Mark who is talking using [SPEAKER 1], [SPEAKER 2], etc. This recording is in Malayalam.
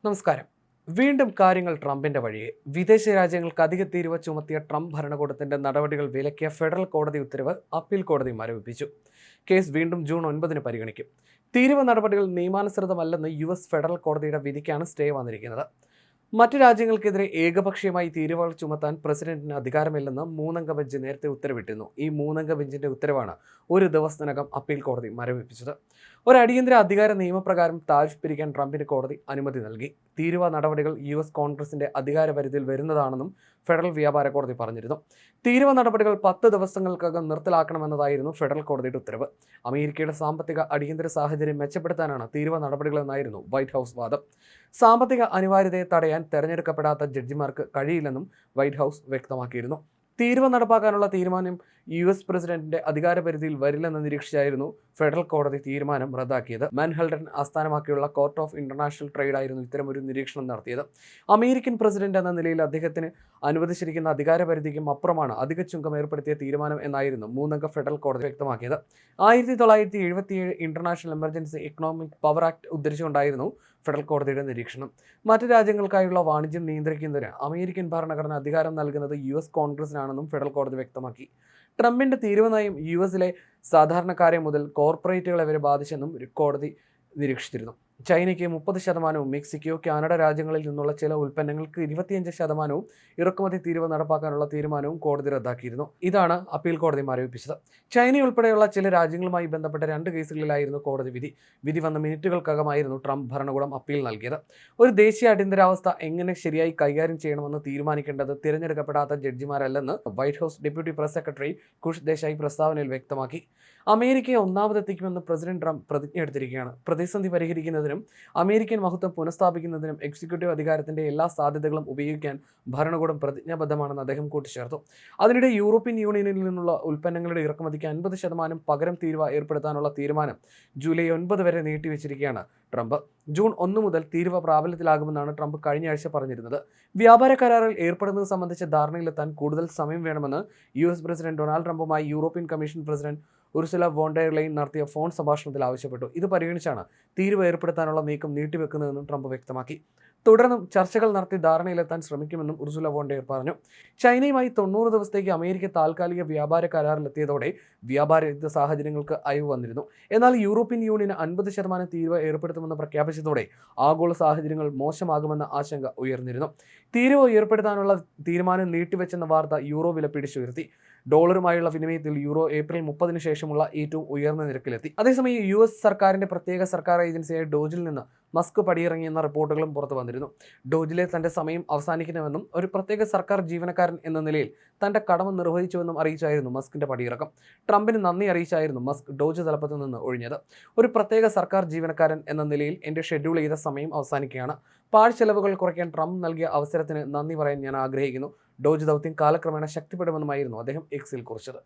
[SPEAKER 1] നമസ്കാരം. വീണ്ടും കാര്യങ്ങൾ ട്രംപിന്റെ വഴിയെ. വിദേശ രാജ്യങ്ങൾക്ക് അധിക തീരുവ ചുമത്തിയ ട്രംപ് ഭരണകൂടത്തിന്റെ നടപടികൾ വിലക്കിയ ഫെഡറൽ കോടതി ഉത്തരവ് അപ്പീൽ കോടതി മരവിപ്പിച്ചു. കേസ് വീണ്ടും ജൂൺ 9 പരിഗണിക്കും. തീരുവ നടപടികൾ നിയമാനുസൃതമല്ലെന്ന് US ഫെഡറൽ കോടതിയുടെ വിധിക്കാണ് സ്റ്റേ വന്നിരിക്കുന്നത്. മറ്റ് രാജ്യങ്ങൾക്കെതിരെ ഏകപക്ഷീയമായി തീരുവകൾ ചുമത്താൻ പ്രസിഡന്റിന് അധികാരമില്ലെന്ന് മൂന്നംഗ ബെഞ്ച് നേരത്തെ ഉത്തരവിട്ടിരുന്നു. ഈ മൂന്നംഗ ബെഞ്ചിന്റെ ഉത്തരവാണ് ഒരു ദിവസത്തിനകം അപ്പീൽ കോടതി മരവിപ്പിച്ചത്. ഒരു അടിയന്തര അധികാര നിയമപ്രകാരം താരിഫ് പിരിക്കാൻ ട്രംപിന് കോടതി അനുമതി നൽകി. തീരുവ നടപടികൾ US കോൺഗ്രസിന്റെ അധികാരപരിധിയിൽ വരുന്നതാണെന്നും ഫെഡറൽ വ്യാപാര കോടതി പറഞ്ഞിരുന്നു. തീരുവ നടപടികൾ 10 ദിവസങ്ങൾക്കകം നിർത്തലാക്കണമെന്നതായിരുന്നു ഫെഡറൽ കോടതിയുടെ ഉത്തരവ്. അമേരിക്കയുടെ സാമ്പത്തിക അടിയന്തര സാഹചര്യം മെച്ചപ്പെടുത്താനാണ് തീരുവ നടപടികളെന്നായിരുന്നു വൈറ്റ് ഹൗസ് വാദം. സാമ്പത്തിക അനിവാര്യതയെ തടയാൻ തെരഞ്ഞെടുക്കപ്പെടാത്ത ജഡ്ജിമാർക്ക് കഴിയില്ലെന്നും വൈറ്റ് ഹൗസ് വ്യക്തമാക്കിയിരുന്നു. തീരുവ നടപ്പാക്കാനുള്ള തീരുമാനം US പ്രസിഡന്റിന്റെ അധികാരപരിധിയിൽ വരില്ലെന്ന് നിരീക്ഷിച്ചായിരുന്നു ഫെഡറൽ കോടതി തീരുമാനം റദ്ദാക്കിയത്. മാൻഹട്ടൻ ആസ്ഥാനമാക്കിയുള്ള കോർട്ട് ഓഫ് ഇന്റർനാഷണൽ ട്രേഡ് ആയിരുന്നു ഇത്തരമൊരു നിരീക്ഷണം നടത്തിയത്. അമേരിക്കൻ പ്രസിഡന്റ് എന്ന നിലയിൽ അദ്ദേഹത്തിന് അനുവദിച്ചിരിക്കുന്ന അധികാരപരിധിക്കും അപ്പുറമാണ് അധിക ചുങ്കം ഏർപ്പെടുത്തിയ തീരുമാനം എന്നായിരുന്നു മൂന്നംഗ ഫെഡറൽ കോടതി വ്യക്തമാക്കിയത്. 1977 international emergency economic power act ഉദ്ധരിച്ചുകൊണ്ടായിരുന്നു ഫെഡറൽ കോടതിയുടെ നിരീക്ഷണം. മറ്റ് രാജ്യങ്ങൾക്കായുള്ള വാണിജ്യം നിയന്ത്രിക്കുന്നതിന് അമേരിക്കൻ ഭരണഘടന അധികാരം നൽകുന്നത് US കോൺഗ്രസിനാണെന്നും ഫെഡറൽ കോടതി വ്യക്തമാക്കി. ട്രംപിന്റെ തീരുവ നയം US സാധാരണക്കാരെ മുതൽ കോർപ്പറേറ്റുകളെ വരെ ബാധിച്ചെന്നും കോടതി നിരീക്ഷിച്ചിരുന്നു. ചൈനയ്ക്ക് 30%, മെക്സിക്കോ, കാനഡ രാജ്യങ്ങളിൽ നിന്നുള്ള ചില ഉൽപ്പന്നങ്ങൾക്ക് 25% ഇറക്കുമതി തീരുവ നടപ്പാക്കാനുള്ള തീരുമാനവും കോടതി റദ്ദാക്കിയിരുന്നു. ഇതാണ് അപ്പീൽ കോടതി മരവിപ്പിച്ചത്. ചൈന ഉൾപ്പെടെയുള്ള ചില രാജ്യങ്ങളുമായി ബന്ധപ്പെട്ട 2 കേസുകളിലായിരുന്നു കോടതി വിധി. വിധി വന്ന മിനിറ്റുകൾക്കകമായിരുന്നു ട്രംപ് ഭരണകൂടം അപ്പീൽ നൽകിയത്. ഒരു ദേശീയ അടിയന്തരാവസ്ഥ എങ്ങനെ ശരിയായി കൈകാര്യം ചെയ്യണമെന്ന് തീരുമാനിക്കേണ്ടത് തിരഞ്ഞെടുക്കപ്പെടാത്ത ജഡ്ജിമാരല്ലെന്ന് White House deputy press secretary Kush Desai പ്രസ്താവനയിൽ വ്യക്തമാക്കി. അമേരിക്കയെ ഒന്നാമതെത്തിക്കുമെന്ന് പ്രസിഡന്റ് ട്രംപ് പ്രതിജ്ഞ എടുത്തിരിക്കുകയാണ്. പ്രതിസന്ധി പരിഹരിക്കുന്നതിനും അമേരിക്കൻ മഹത്വം പുനഃസ്ഥാപിക്കുന്നതിനും എക്സിക്യൂട്ടീവ് അധികാരത്തിന്റെ എല്ലാ സാധ്യതകളും ഉപയോഗിക്കാൻ ഭരണകൂടം പ്രതിജ്ഞാബദ്ധമാണെന്ന് അദ്ദേഹം കൂട്ടിച്ചേർത്തു. അതിനിടെ യൂറോപ്യൻ യൂണിയനിൽ നിന്നുള്ള ഉൽപ്പന്നങ്ങളുടെ ഇറക്കുമതിക്ക് 50% പകരം തീരുവ ഏർപ്പെടുത്താനുള്ള തീരുമാനം ജൂലൈ 9 വരെ നീട്ടിവെച്ചിരിക്കുകയാണ് ട്രംപ്. ജൂൺ 1 മുതൽ തീരുവ പ്രാബല്യത്തിലാകുമെന്നാണ് ട്രംപ് കഴിഞ്ഞ ആഴ്ച പറഞ്ഞിരുന്നത്. വ്യാപാര കരാറിൽ ഏർപ്പെടുന്നത് സംബന്ധിച്ച ധാരണയിലെത്താൻ കൂടുതൽ സമയം വേണമെന്ന് US പ്രസിഡന്റ് ഡൊണാൾഡ് ട്രംപുമായി European Commission president Ursula von der Leyen നടത്തിയ ഫോൺ സംഭാഷണത്തിൽ ആവശ്യപ്പെട്ടു. ഇത് പരിഗണിച്ചാണ് തീരുവ ഏർപ്പെടുത്താനുള്ള നീക്കം നീട്ടിവെക്കുന്നതെന്നും ട്രംപ് വ്യക്തമാക്കി. തുടർന്നും ചർച്ചകൾ നടത്തി ധാരണയിലെത്താൻ ശ്രമിക്കുമെന്നും ഉർസുല വോൺ ഡെർ പറഞ്ഞു. ചൈനയുമായി 90 ദിവസത്തേക്ക് അമേരിക്ക താൽക്കാലിക വ്യാപാര കരാറിലെത്തിയതോടെ വ്യാപാര യുദ്ധ സാഹചര്യങ്ങൾക്ക് അയവ് വന്നിരുന്നു. എന്നാൽ യൂറോപ്യൻ യൂണിയന് 50% തീരുവ ഏർപ്പെടുത്തുമെന്ന് പ്രഖ്യാപിച്ചതോടെ ആഗോള സാഹചര്യങ്ങൾ മോശമാകുമെന്ന ആശങ്ക ഉയർന്നിരുന്നു. തീരുവ ഏർപ്പെടുത്താനുള്ള തീരുമാനം നീട്ടിവെച്ചെന്ന വാർത്ത യൂറോ വില പിടിച്ചുയർത്തി. ഡോളറുമായുള്ള വിനിമയത്തിൽ യൂറോ ഏപ്രിൽ 30 ശേഷമുള്ള ഏറ്റവും ഉയർന്ന നിരക്കിലെത്തി. അതേസമയം US സർക്കാരിന്റെ പ്രത്യേക സർക്കാർ ഏജൻസിയായ ഡോജിൽ നിന്ന് മസ്ക് പടിയിറങ്ങിയെന്ന റിപ്പോർട്ടുകളും പുറത്തു വന്നിരുന്നു. ഡോജിലെ തന്റെ സമയം അവസാനിക്കുന്നുവെന്നും ഒരു പ്രത്യേക സർക്കാർ ജീവനക്കാരൻ എന്ന നിലയിൽ തന്റെ കടമ നിർവഹിച്ചുവെന്നും അറിയിച്ചായിരുന്നു മസ്കിന്റെ പടിയിറക്കം. ട്രംപിന് നന്ദി അറിയിച്ചായിരുന്നു മസ്ക് ഡോജ് തലപ്പത്ത് നിന്ന് ഒഴിഞ്ഞത്. ഒരു പ്രത്യേക സർക്കാർ ജീവനക്കാരൻ എന്ന നിലയിൽ എന്റെ ഷെഡ്യൂൾ ചെയ്ത സമയം അവസാനിക്കുകയാണ്. പാഴ്ചെലവുകൾ കുറയ്ക്കാൻ ട്രംപ് നൽകിയ അവസരത്തിന് നന്ദി പറയാൻ ഞാൻ ആഗ്രഹിക്കുന്നു. ഡോജ് ദൗത്യം കാലക്രമേണ ശക്തിപ്പെടുമെന്നുമായിരുന്നു അദ്ദേഹം എക്സിൽ കുറിച്ചത്.